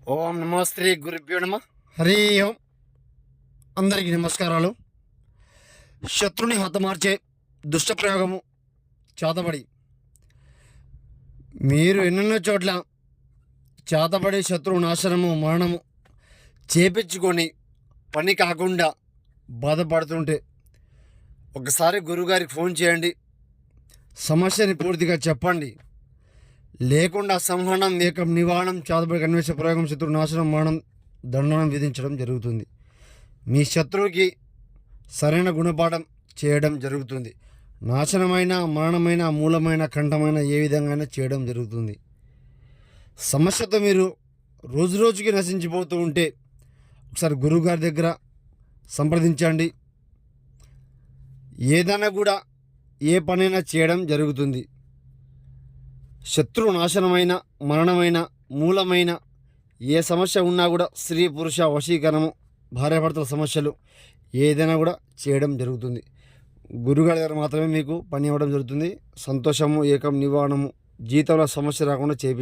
ఓం నమో శ్రీ గురుభ్యో నమ. హరి ఓం. అందరికీ నమస్కారాలు. శత్రుని హతమార్చే దుష్టప్రయోగము చేతబడి. మీరు ఎన్నెన్నో చోట్ల చేతబడి శత్రువు నాశనము మరణము చేపించుకొని పని కాకుండా బాధపడుతుంటే ఒకసారి గురువుగారికి ఫోన్ చేయండి, సమస్యని పూర్తిగా చెప్పండి. లేకుండా సంహరణం, ఏకం, నివారణం, చేతబడి, అన్వేషణ, ప్రయోగం, శత్రు నాశనం, మరణం, దండనం విధించడం జరుగుతుంది. మీ శత్రువుకి సరైన గుణపాఠం చేయడం జరుగుతుంది. నాశనమైన, మరణమైన, మూలమైన, కంఠమైన ఏ విధంగా చేయడం జరుగుతుంది. సమస్యతో మీరు రోజు రోజుకి నశించిపోతూ ఉంటే ఒకసారి గురువుగారి దగ్గర సంప్రదించండి. ఏదైనా కూడా ఏ పనైనా చేయడం జరుగుతుంది. శత్రు నాశనమైన, మరణమైన, మూలమైన ఏ సమస్య ఉన్నా కూడా స్త్రీ పురుష వశీకరణము, భార్యాభర్తల సమస్యలు ఏదైనా కూడా చేయడం జరుగుతుంది. గురుగారి దగ్గర మాత్రమే మీకు పని ఇవ్వడం జరుగుతుంది. సంతోషము, ఏకం, నివారణము, జీతంలో సమస్య రాకుండా చేయించు.